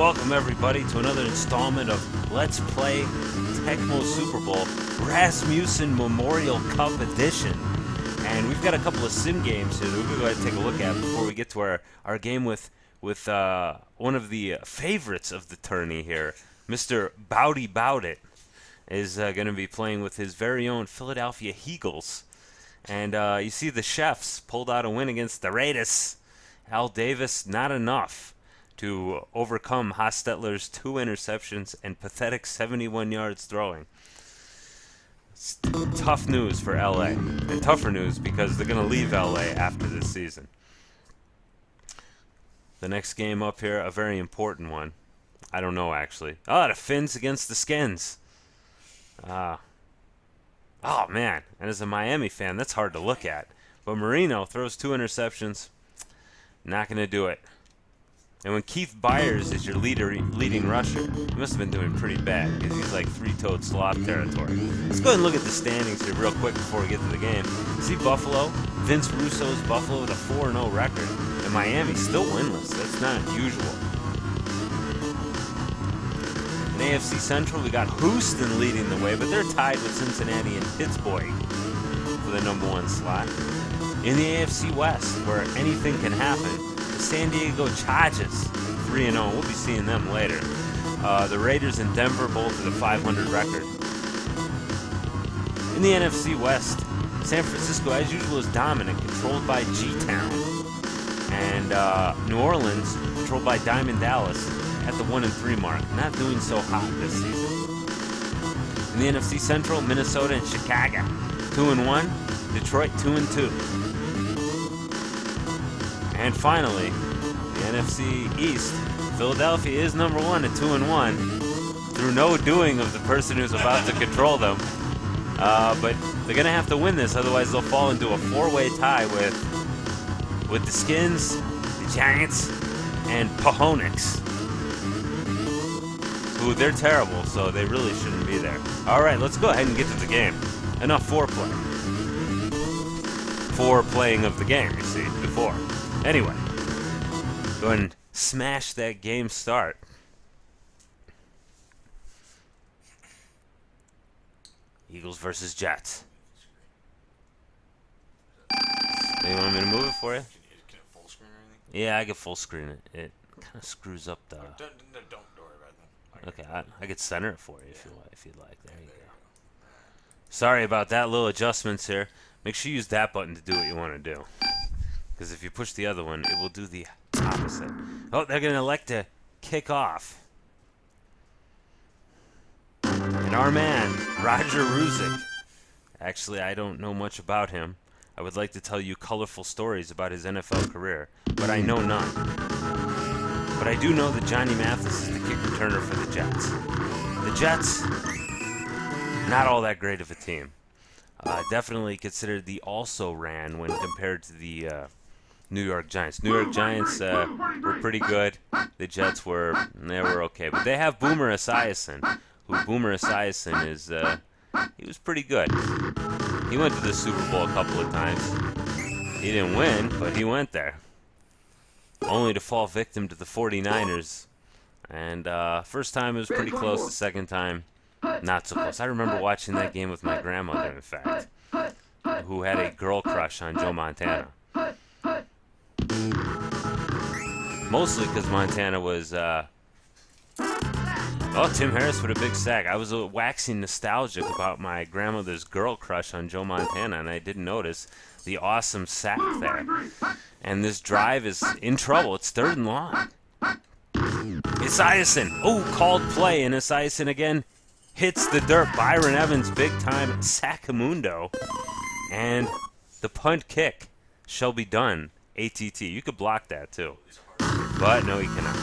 Welcome everybody to another installment of Let's Play Tecmo Super Bowl Rasmussen Memorial Cup Edition. And we've got a couple of sim games here that we're going to go ahead and take a look at before we get to our game with one of the favorites of the tourney here. Mr. Bouty-bouty is going to be playing with his very own Philadelphia Eagles. And you see the Chefs pulled out a win against the Raiders. Al Davis, not enough to overcome Hostetler's 2 interceptions and pathetic 71 yards throwing. It's tough news for LA, and tougher news because they're going to leave LA after this season. The next game up here, a very important one. I don't know, actually. Oh, the Finns against the Skins. Oh, man. And as a Miami fan, that's hard to look at. But Marino throws 2 interceptions. Not going to do it. And when Keith Byers is your leading rusher, he must have been doing pretty bad because he's like 3-toed sloth territory. Let's go ahead and look at the standings here real quick before we get to the game. See Buffalo, Vince Russo's Buffalo with a 4-0 record, and Miami still winless. That's not usual. In AFC Central, we got Houston leading the way, but they're tied with Cincinnati and Pittsburgh for the #1 slot. In the AFC West, where anything can happen, the San Diego Chargers, 3-0. We'll be seeing them later. The Raiders and Denver both with a 500 record. In the NFC West, San Francisco, as usual, is dominant, controlled by G-Town. And New Orleans, controlled by Diamond Dallas, at the 1-3 mark. Not doing so hot this season. In the NFC Central, Minnesota and Chicago, 2-1. Detroit, 2-2. And finally, the NFC East, Philadelphia is #1 at 2-1 through no doing of the person who's about to control them. But they're going to have to win this, otherwise they'll fall into a 4-way tie with the Skins, the Giants, and Pahonix. Who, they're terrible, so they really shouldn't be there. All right, let's go ahead and get to the game. Enough foreplay. Foreplaying of the game, you see, before. Anyway, go ahead and smash that game start. Eagles versus Jets. You want me to move it for you? Can you full screen or anything? Yeah, I can full screen it. It kind of screws up the... Don't worry about that. Okay, I could center it for you if you'd like. There you go. Sorry about that, little adjustments here. Make sure you use that button to do what you want to do. Because if you push the other one, it will do the opposite. Oh, they're going to elect to kick off. And our man, Roger Ruzick. Actually, I don't know much about him. I would like to tell you colorful stories about his NFL career, but I know none. But I do know that Johnny Mathis is the kick returner for the Jets. The Jets, not all that great of a team. Definitely considered the also-ran when compared to the New York Giants. New York Giants were pretty good. The Jets were okay. But they have Boomer Esiason, who Boomer Esiason is, he was pretty good. He went to the Super Bowl a couple of times. He didn't win, but he went there. Only to fall victim to the 49ers. And first time it was pretty close. The second time, not so close. I remember watching that game with my grandmother, in fact, who had a girl crush on Joe Montana. Mostly because Montana was... Oh, Tim Harris with a big sack. I was waxing nostalgic about my grandmother's girl crush on Joe Montana, and I didn't notice the awesome sack there. And this drive is in trouble. It's 3rd and long. Esiason. Oh, called play, and Esiason again hits the dirt. Byron Evans, big time Sackamundo. And the punt kick shall be done. ATT. You could block that too. But no, he cannot.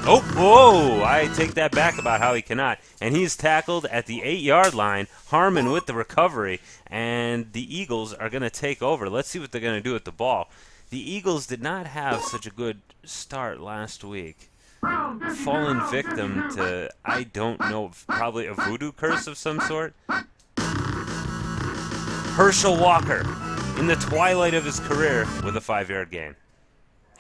Oh, whoa! I take that back about how he cannot. And he's tackled at the 8-yard line. Harmon with the recovery. And the Eagles are going to take over. Let's see what they're going to do with the ball. The Eagles did not have such a good start last week. Fallen victim to, I don't know, probably a voodoo curse of some sort. Herschel Walker, in the twilight of his career, with a 5-yard gain.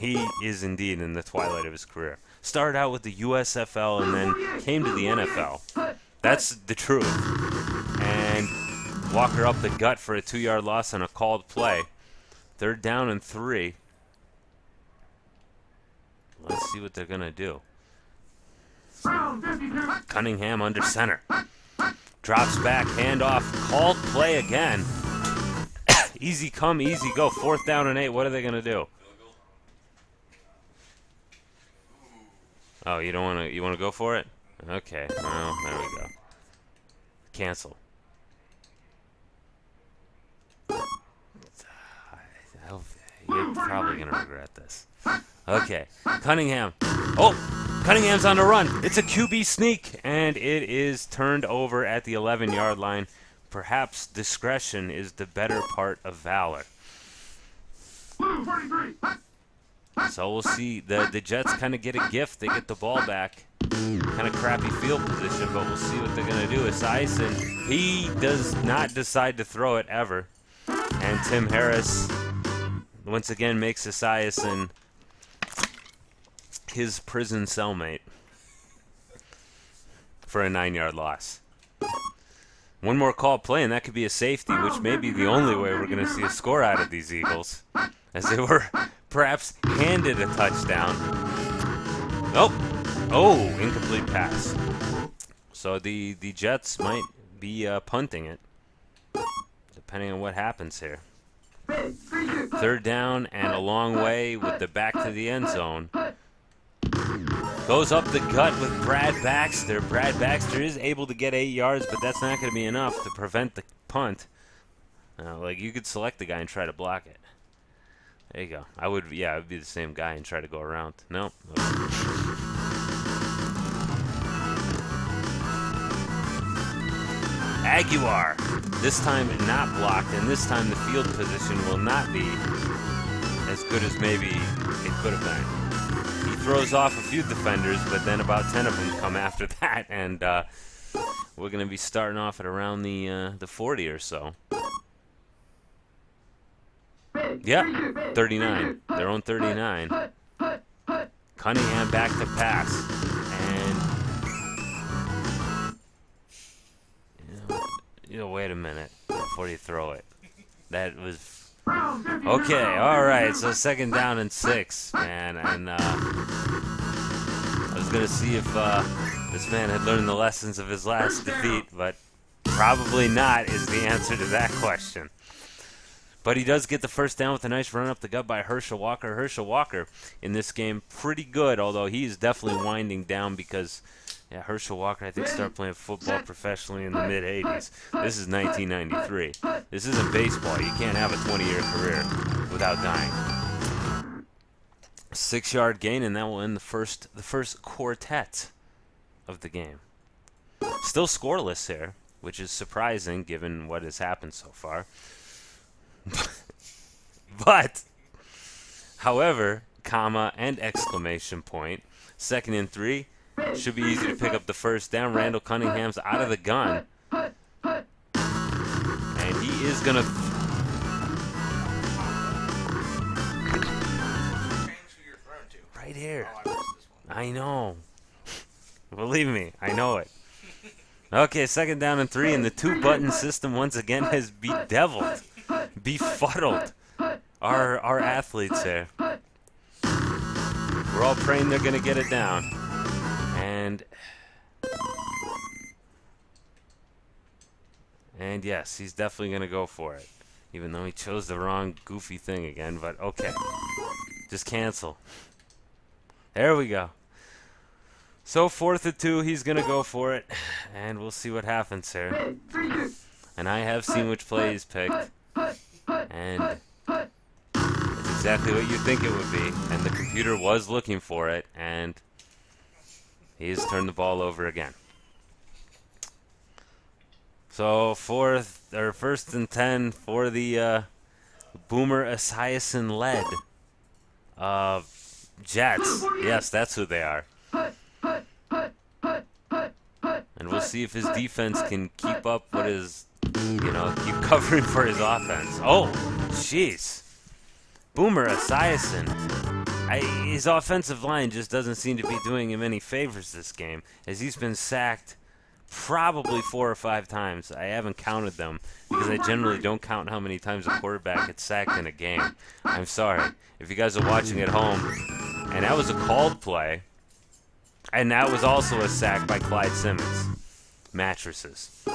He is indeed in the twilight of his career. Started out with the USFL and then came to the NFL. That's the truth. And Walker up the gut for a 2-yard loss on a called play. 3rd down and 3. Let's see what they're going to do. Cunningham under center. Drops back, handoff, called play again. Easy come, easy go. 4th down and 8. What are they going to do? Oh, you don't want to? You want to go for it? Okay. Well, there we go. Cancel. You're probably gonna regret this. Okay, Cunningham. Oh, Cunningham's on the run. It's a QB sneak, and it is turned over at the 11-yard line. Perhaps discretion is the better part of valor. So we'll see. The Jets kind of get a gift. They get the ball back. Kind of crappy field position, but we'll see what they're going to do. Esiason, he does not decide to throw it ever. And Tim Harris, once again, makes Esiason his prison cellmate for a 9-yard loss. One more call play, and that could be a safety, which may be the only way we're going to see a score out of these Eagles, as they were perhaps handed a touchdown. Oh, incomplete pass. So the Jets might be punting it, depending on what happens here. 3rd down and a long way with the back to the end zone. Goes up the gut with Brad Baxter. Brad Baxter is able to get 8 yards, but that's not going to be enough to prevent the punt. Like, you could select the guy and try to block it. There you go. I would be the same guy and try to go around. No. Aguilar, this time not blocked, and this time the field position will not be as good as maybe it could have been. He throws off a few defenders, but then about 10 of them come after that, and we're going to be starting off at around the 40 or so. Yeah, 39. Their own 39. Cunningham back to pass. And, wait a minute before you throw it. That was... Okay, all right. So 2nd down and 6, man. And I was going to see if this man had learned the lessons of his last defeat, but probably not is the answer to that question. But he does get the 1st down with a nice run up the gut by Herschel Walker. Herschel Walker in this game pretty good, although he's definitely winding down because Herschel Walker, I think, started playing football professionally in the mid-'80s. This is 1993. This isn't baseball. You can't have a 20-year career without dying. 6-yard gain, and that will end the first quartet of the game. Still scoreless here, which is surprising given what has happened so far. But, however, comma and exclamation point, 2nd and 3, should be easy to pick up the 1st down. Randall Cunningham's out of the gun. And he is going to... Right here. I know. Believe me, I know it. Okay, 2nd down and 3, and the 2-button system once again has bedeviled, befuddled our athletes here. We're all praying they're going to get it down. And yes, he's definitely going to go for it, even though he chose the wrong goofy thing again, but okay. Just cancel. There we go. So 4th and 2, he's going to go for it, and we'll see what happens here. And I have seen which play he's picked, and it's exactly what you think it would be, and the computer was looking for it, and he's turned the ball over again. So 1st and 10 for the Boomer Esiason led Jets. Yes, that's who they are. And we'll see if his defense can keep up with his, keep covering for his offense. Oh, jeez. Boomer Esiason his offensive line just doesn't seem to be doing him any favors this game, as he's been sacked probably 4 or 5 times. I haven't counted them because I generally don't count how many times a quarterback gets sacked in a game. I'm sorry. If you guys are watching at home, and that was a called play, and that was also a sack by Clyde Simmons. Mattresses.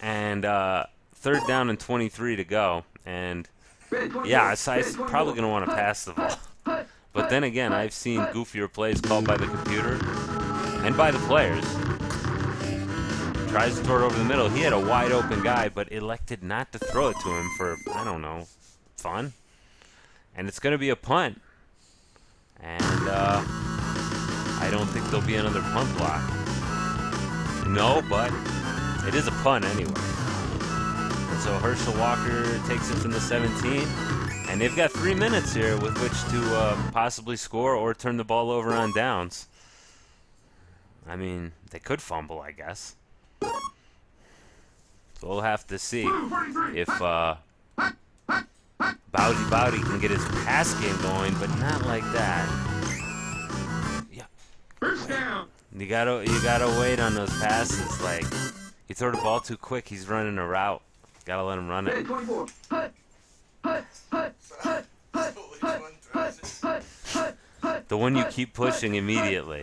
And 3rd down and 23 to go. And yeah, Si's probably going to want to pass the ball. But then again, I've seen goofier plays called by the computer and by the players. Tries to throw it over the middle. He had a wide open guy, but elected not to throw it to him for, I don't know, fun. And it's going to be a punt. And I don't think there'll be another punt block. No, but it is a punt anyway. And so Herschel Walker takes it from the 17. And they've got 3 minutes here with which to possibly score or turn the ball over on downs. I mean, they could fumble, I guess. So we'll have to see if Bouty-bouty can get his pass game going, but not like that. Yeah. You gotta wait on those passes. Like, you throw the ball too quick, he's running a route. Gotta let him run it. The one you keep pushing immediately.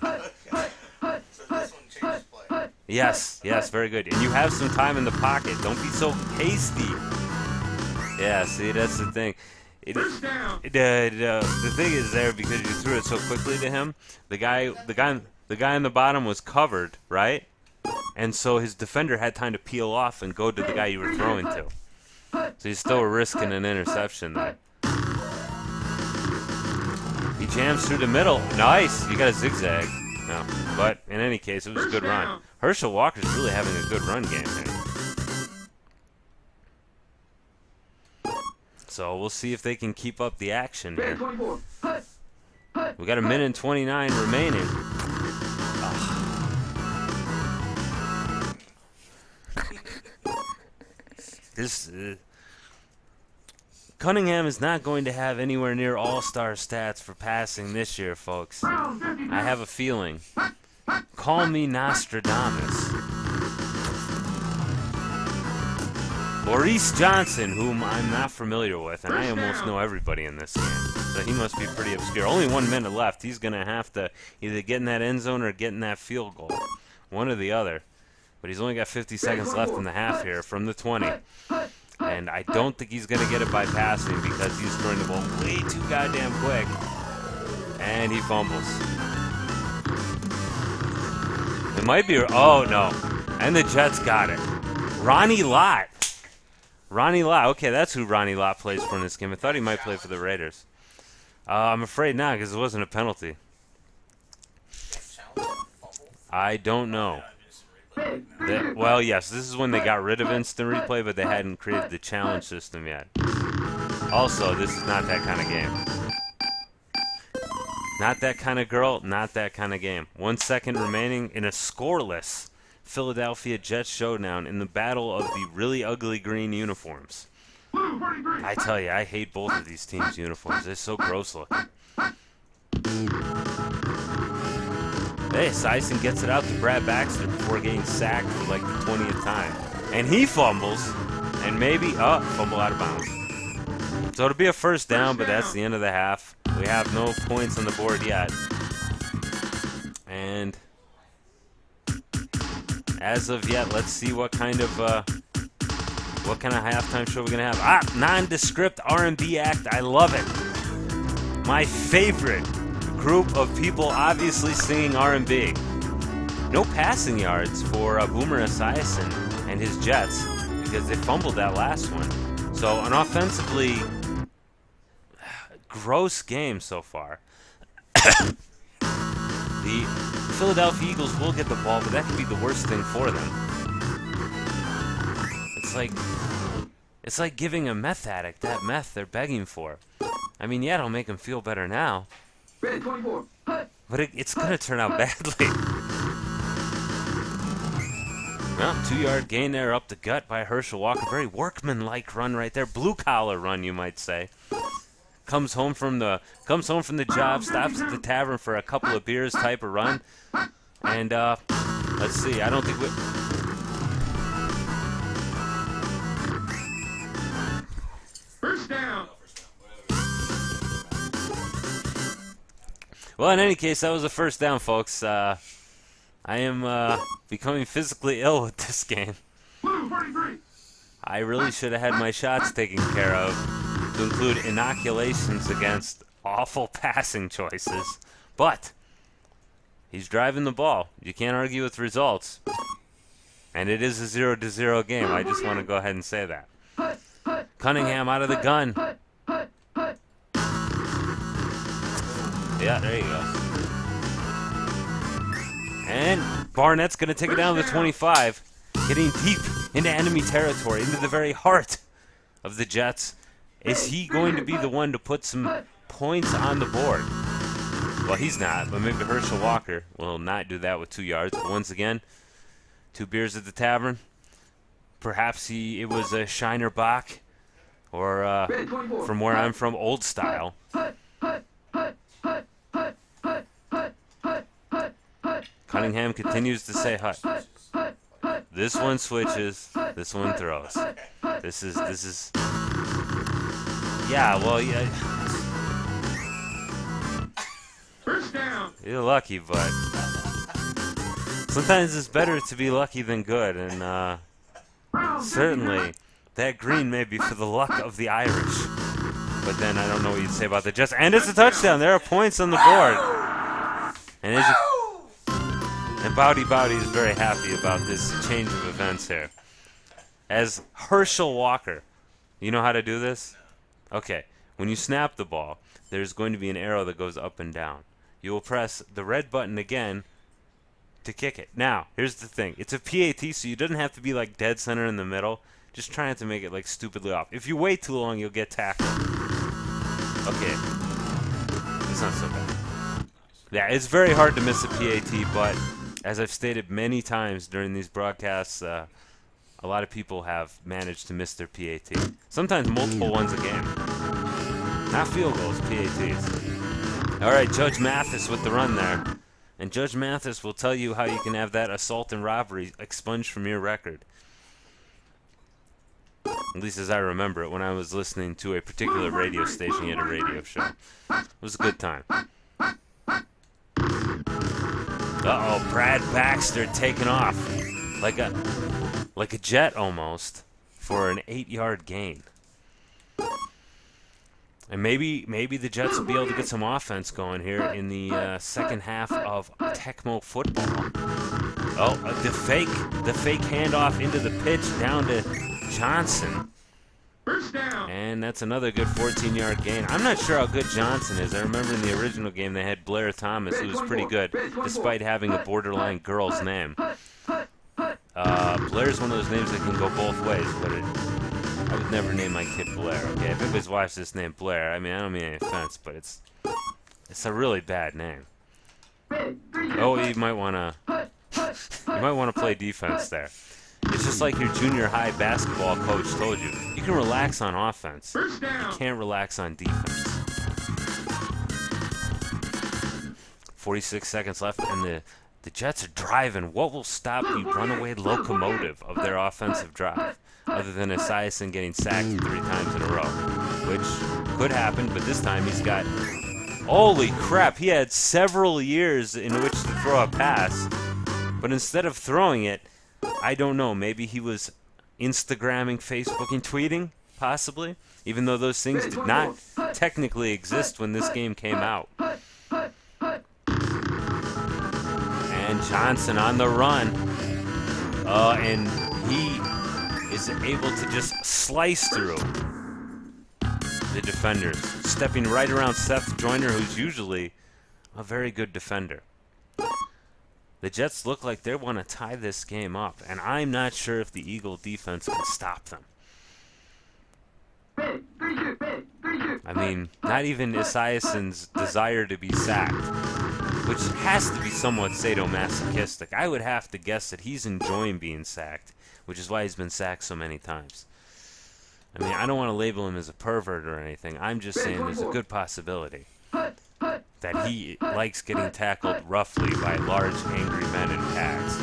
Yes, very good. And you have some time in the pocket. Don't be so hasty. Yeah, see, that's the thing. The thing is there because you threw it so quickly to him. The guy in the bottom was covered, right? And so his defender had time to peel off and go to the guy you were throwing to. So you still were risking an interception there. He jams through the middle. Nice. You got a zigzag. No. But in any case, it was a good run. Herschel Walker's really having a good run game here. So we'll see if they can keep up the action here. We got 1:29 remaining. Cunningham is not going to have anywhere near all-star stats for passing this year, folks. I have a feeling. Call me Nostradamus. Maurice Johnson, whom I'm not familiar with, and I almost know everybody in this game, so he must be pretty obscure. Only 1 minute left. He's going to have to either get in that end zone or get in that field goal. One or the other. But he's only got 50 seconds left in the half here from the 20. And I don't think he's going to get it by passing because he's throwing the ball way too goddamn quick. And he fumbles. It might be... Oh, no. And the Jets got it. Ronnie Lott. Ronnie Lott. Okay, that's who Ronnie Lott plays for in this game. I thought he might play for the Raiders. I'm afraid not because it wasn't a penalty. I don't know. Well, yes, this is when they got rid of instant replay, but they hadn't created the challenge system yet. Also, this is not that kind of game. Not that kind of girl, not that kind of game. 1 second remaining in a scoreless Philadelphia Jets showdown in the battle of the really ugly green uniforms. I tell you, I hate both of these teams' uniforms. They're so gross looking. Hey, Sison gets it out to Brad Baxter before getting sacked for like the 20th time. And he fumbles, and maybe, fumble out of bounds. So it'll be a first down, but that's the end of the half. We have no points on the board yet. And as of yet, let's see what kind of halftime show we're gonna have. Nondescript R&B act. I love it. My favorite group of people obviously singing R&B. No passing yards for Boomer Esiason and his Jets because they fumbled that last one. So an offensively gross game so far. The Philadelphia Eagles will get the ball, but that could be the worst thing for them. It's like giving a meth addict that meth they're begging for. I mean, yeah, it'll make them feel better now. But it's going to turn out badly. Well, 2-yard gain there up the gut by Herschel Walker. Very workmanlike run right there. Blue-collar run, you might say. comes home from the job, stops at the tavern for a couple of beers type of run. And let's see, I don't think we... First down. Well, in any case, that was a first down, folks. I am becoming physically ill with this game. Blue 43. I really should have had my shots taken care of, to include inoculations against awful passing choices. But he's driving the ball. You can't argue with results. And it is a 0-0 game. I just want to go ahead and say that. Cunningham out of the gun. Yeah, there you go. And Barnett's going to take it down to the 25, getting deep into enemy territory, into the very heart of the Jets. Is he going to be the one to put some points on the board? Well, he's not, but maybe Herschel Walker will not do that with 2 yards. But once again, 2 beers at the tavern. Perhaps it was a Shiner Bach, or from where I'm from, old style. Cunningham continues to say hut. This one switches, this one throws. This is yeah, well, yeah. First down. You're lucky, but sometimes it's better to be lucky than good, and certainly that green may be for the luck of the Irish. But then I don't know what you'd say about the Jets. And it's a touchdown. There are points on the board. And Bouty-bouty is very happy about this change of events here. As Herschel Walker, you know how to do this? Okay, when you snap the ball, there's going to be an arrow that goes up and down. You will press the red button again to kick it. Now, here's the thing. It's a PAT, so you don't have to be like dead center in the middle. Just trying to make it like stupidly off. If you wait too long, you'll get tackled. Okay. It's not so bad. Yeah, it's very hard to miss a PAT, but as I've stated many times during these broadcasts, a lot of people have managed to miss their PAT. Sometimes multiple ones a game. Not field goals, PATs. All right, Judge Mathis with the run there. And Judge Mathis will tell you how you can have that assault and robbery expunged from your record. At least as I remember it when I was listening to a particular radio station. He had a radio show. It was a good time. Uh-oh, Brad Baxter taking off like a jet almost for an 8-yard gain. And maybe the Jets will be able to get some offense going here in the second half of Tecmo football. Oh, the fake handoff into the pitch down to Johnson. First down. And that's another good 14-yard gain. I'm not sure how good Johnson is. I remember in the original game they had Blair Thomas, who was pretty good, despite having a borderline girl's name. Blair's one of those names that can go both ways, but I would never name my kid Blair, okay? If anybody's watched this name Blair, I mean, I don't mean any offense, but it's a really bad name. Oh, you might want to play defense there. It's just like your junior high basketball coach told you. You can relax on offense. You can't relax on defense. 46 seconds left, and the Jets are driving. What will stop the runaway locomotive of their offensive drive, other than Esiason getting sacked 3 times in a row? Which could happen, but this time he's got... Holy crap, he had several years in which to throw a pass, but instead of throwing it, I don't know, maybe he was Instagramming, Facebooking, tweeting, possibly, even though those things did not technically exist when this game came out. And Johnson on the run, and he is able to just slice through the defenders, stepping right around Seth Joyner, who's usually a very good defender. The Jets look like they want to tie this game up, and I'm not sure if the Eagle defense can stop them. I mean, not even Esiason's desire to be sacked, which has to be somewhat sadomasochistic. I would have to guess that he's enjoying being sacked, which is why he's been sacked so many times. I mean, I don't want to label him as a pervert or anything. I'm just saying there's a good possibility that he likes getting tackled roughly by large, angry men in packs,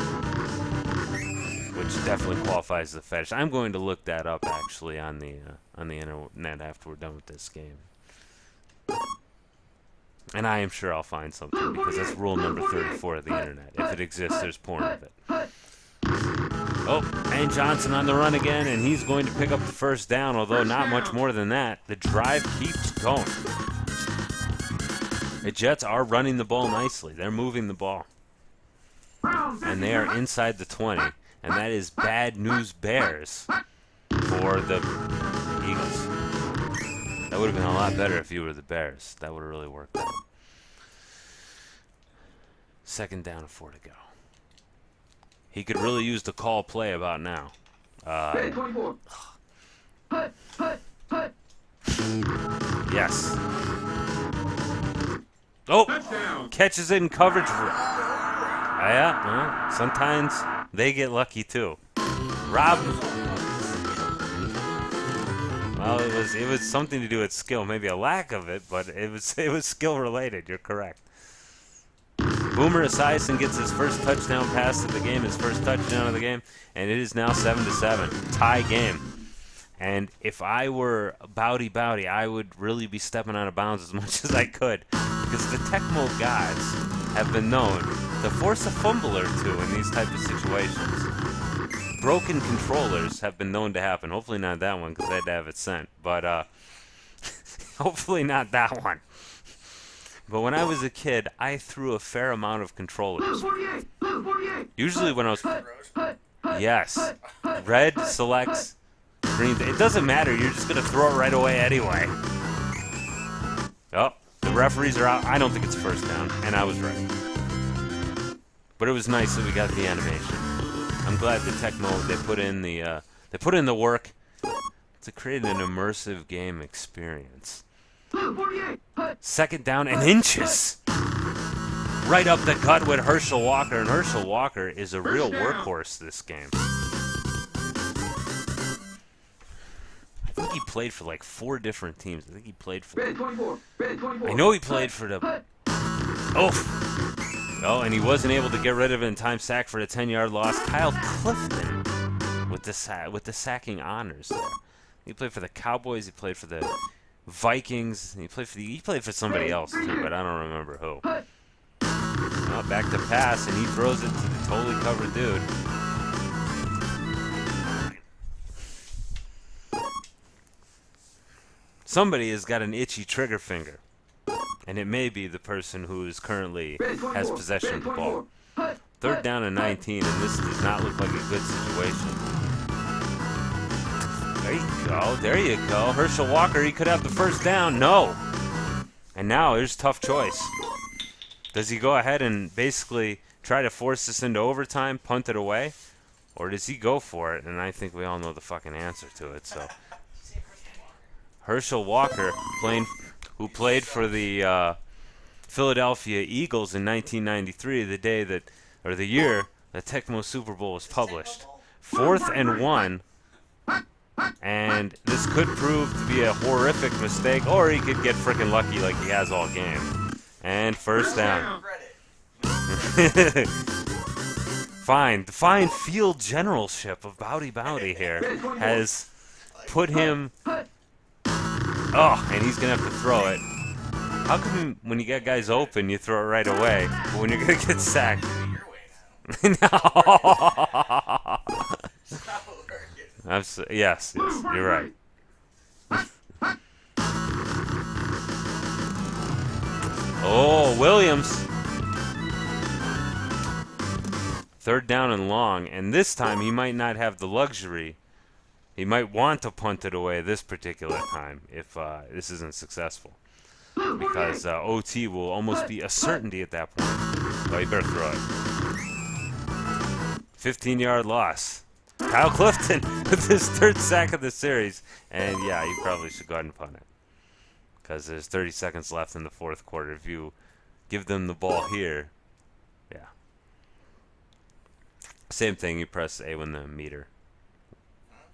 which definitely qualifies as a fetish. I'm going to look that up actually on the internet after we're done with this game, and I am sure I'll find something because that's rule number 34 of the internet. If it exists, there's porn of it. Oh, and Johnson on the run again, and he's going to pick up the first down, although not much more than that. The drive keeps going. The Jets are running the ball nicely. They're moving the ball. And they are inside the 20. And that is bad news Bears for the Eagles. That would have been a lot better if you were the Bears. That would have really worked out. 2nd down and 4 to go. He could really use the call play about now. Yes. Oh, catches it in coverage. Yeah, well, sometimes they get lucky too. Rob. Well, it was something to do with skill, maybe a lack of it, but it was skill related. You're correct. Boomer Esiason gets his first touchdown pass of the game, his first touchdown of the game, and it is now 7-7, tie game. And if I were Bouty-bouty, I would really be stepping out of bounds as much as I could, because the Tecmo guys have been known to force a fumble or two in these type of situations. Broken controllers have been known to happen. Hopefully not that one, because I had to have it sent. But hopefully not that one. But when I was a kid, I threw a fair amount of controllers. Usually when I was... Yes. Red selects green. It doesn't matter. You're just going to throw it right away anyway. Oh, the referees are out. I don't think it's first down. And I was right. But it was nice that we got the animation. I'm glad the Tecmo, they put in the work to create an immersive game experience. 2nd down and inches. Right up the gut with Herschel Walker, and Herschel Walker is a real workhorse this game. I think he played for like 4 different teams. I think he played for I know he played for the... Oh, and he wasn't able to get rid of it in time. Sack for a 10-yard loss. Kyle Clifton with the sacking honors there. He played for the Cowboys. He played for the Vikings. He played for somebody else too, but I don't remember who. Now back to pass, and he throws it to the totally covered dude. Somebody has got an itchy trigger finger, and it may be the person who is currently has possession of the ball. 3rd down and 19, and this does not look like a good situation. There you go. There you go. Herschel Walker, he could have the first down. No. And now there's a tough choice. Does he go ahead and basically try to force this into overtime, punt it away? Or does he go for it? And I think we all know the fucking answer to it. So Herschel Walker, who played for the Philadelphia Eagles in 1993, the year the Tecmo Super Bowl was published. 4th and 1. And this could prove to be a horrific mistake, or he could get freaking lucky like he has all game. And first down. Fine. The fine field generalship of Bouty-bouty here has put him... Oh, and he's going to have to throw it. How come when you got guys open, you throw it right away, but when you're going to get sacked... No! Yes, you're right. Oh, Williams. 3rd down and long, and this time he might not have the luxury. He might want to punt it away this particular time if this isn't successful, because OT will almost be a certainty at that point. Well, you better throw it. 15-yard loss. Kyle Clifton with his 3rd sack of the series. And, yeah, you probably should go ahead and punt it, because there's 30 seconds left in the 4th quarter. If you give them the ball here, yeah. Same thing, you press A when the meter.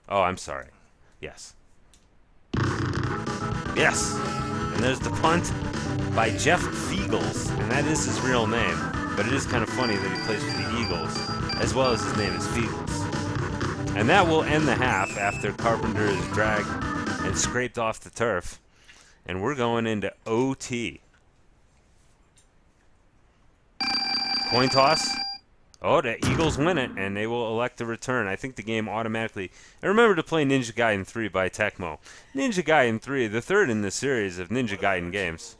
Oh, I'm sorry. Yes. Yes. And there's the punt by Jeff Feagles, and that is his real name. But it is kind of funny that he plays for the Eagles, as well as his name is Feagles. And that will end the half after Carpenter is dragged and scraped off the turf. And we're going into OT. Coin toss. Oh, the Eagles win it, and they will elect to return. I think the game automatically... And remember to play Ninja Gaiden 3 by Tecmo. Ninja Gaiden 3, the third in the series of Ninja Gaiden games.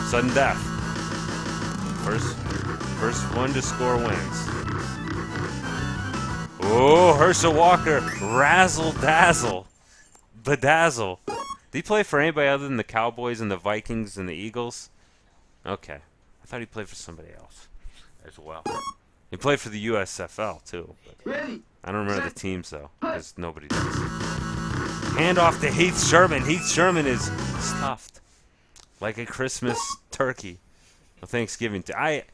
Sudden death. First one to score wins. Oh, Herschel Walker. Razzle dazzle. Bedazzle. Did he play for anybody other than the Cowboys and the Vikings and the Eagles? Okay. I thought he played for somebody else as well. He played for the USFL too. But I don't remember the teams though, because nobody does. Hand off to Heath Sherman. Heath Sherman is stuffed like a Christmas turkey. Well, Thanksgiving. I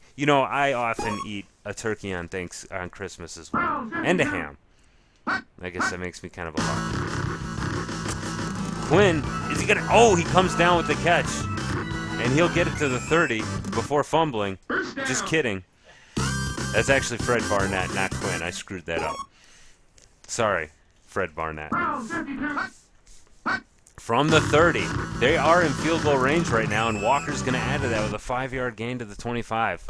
often eat a turkey on Christmas as well, and a ham. I guess that makes me kind of a lot. Quinn, is he gonna? Oh, he comes down with the catch, and he'll get it to the 30 before fumbling. Just kidding. That's actually Fred Barnett, not Quinn. I screwed that up. Sorry, Fred Barnett. From the 30, they are in field goal range right now, and Walker's gonna add to that with a 5-yard gain to the 25.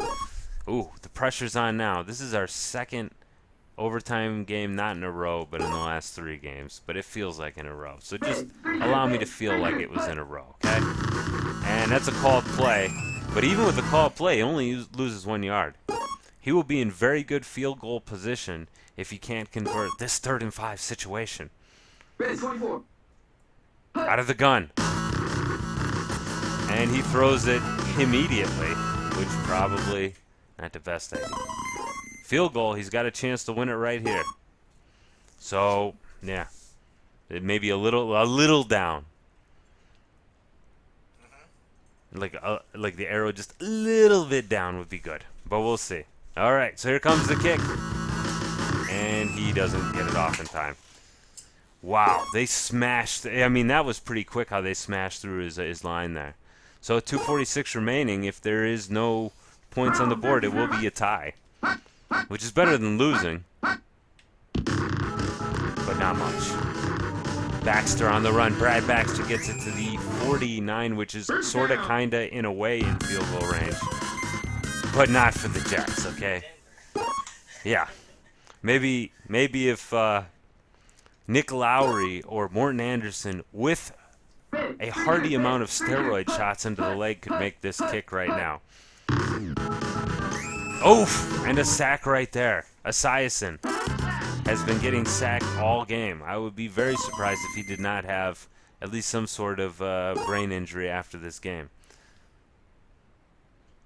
Ooh, the pressure's on now. This is our second overtime game, not in a row, but in the last 3 games. But it feels like in a row. So just allow me to feel like it was in a row, okay? And that's a called play. But even with the called play, he only loses 1 yard. He will be in very good field goal position if he can't convert this 3rd and 5 situation. Out of the gun. And he throws it immediately, which probably not the best idea. Field goal, he's got a chance to win it right here. So, yeah. It may be a little down. Like the arrow just a little bit down would be good. But we'll see. All right, so here comes the kick. And he doesn't get it off in time. Wow, they smashed. I mean, that was pretty quick how they smashed through his line there. So 2:46 remaining. If there is no points on the board, it will be a tie. Which is better than losing. But not much. Baxter on the run. Brad Baxter gets it to the 49, which is sort of, kind of, in a way, in field goal range. But not for the Jets, okay? Yeah. Maybe if Nick Lowry or Morton Anderson, with a hearty amount of steroid shots into the leg, could make this kick right now. Oof! And a sack right there. Esiason has been getting sacked all game. I would be very surprised if he did not have at least some sort of brain injury after this game.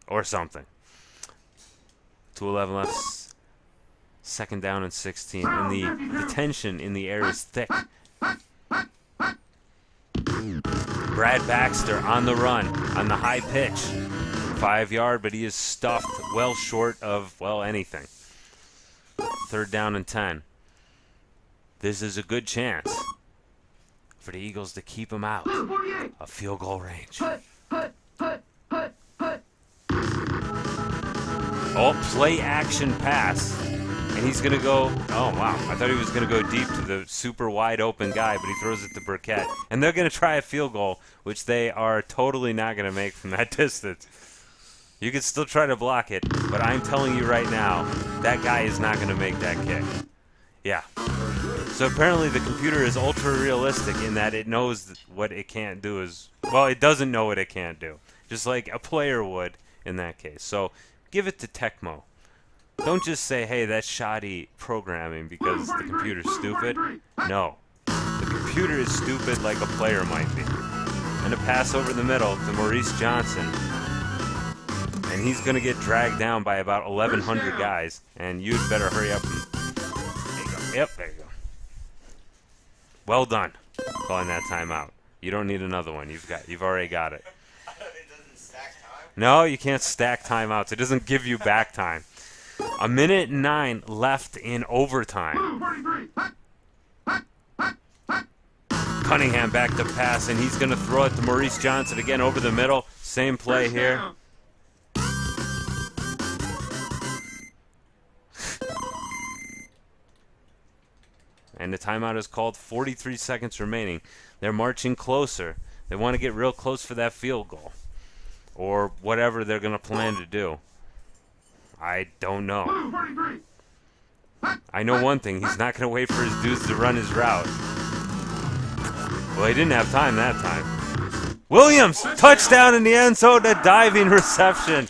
Or something. 2:11 left. 2nd down and 16. And the tension in the air is thick. Brad Baxter on the run, on the high pitch. 5 yard, but he is stuffed well short of, well, anything. 3rd down and 10. This is a good chance for the Eagles to keep him out of field goal range. Oh, play action pass. And he's going to go, oh, wow. I thought he was going to go deep to the super wide open guy, but he throws it to Burkett. And they're going to try a field goal, which they are totally not going to make from that distance. You can still try to block it, but I'm telling you right now, that guy is not going to make that kick. Yeah. So apparently the computer is ultra-realistic in that it knows what it can't do is... Well, it doesn't know what it can't do. Just like a player would in that case. So give it to Tecmo. Don't just say, hey, that's shoddy programming because the computer's stupid. No. The computer is stupid like a player might be. And a pass over the middle to Maurice Johnson. And he's going to get dragged down by about 1,100 guys. And you'd better hurry up. There you go. Yep, there you go. Well done, calling that timeout. You don't need another one. You've already got it. It doesn't stack time? No, you can't stack timeouts. It doesn't give you back time. 1:09 left in overtime. Cunningham back to pass, and he's going to throw it to Maurice Johnson again over the middle. Same play First here. down. And the timeout is called. 43 seconds remaining. They're marching closer. They want to get real close for that field goal. Or whatever they're going to plan to do. I don't know. Blue 43. I know one thing. He's not going to wait for his dudes to run his route. Well, he didn't have time that time. Williams, touchdown in the end zone, a diving reception.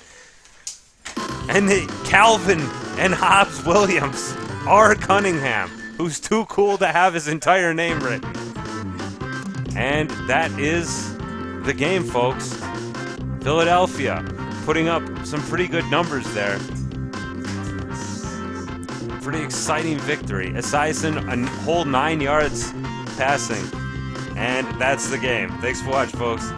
And Calvin and Hobbs Williams, R. Cunningham, who's too cool to have his entire name written. And that is the game, folks. Philadelphia putting up some pretty good numbers there. Pretty exciting victory. Esiason, a whole 9 yards passing. And that's the game. Thanks for watching, folks.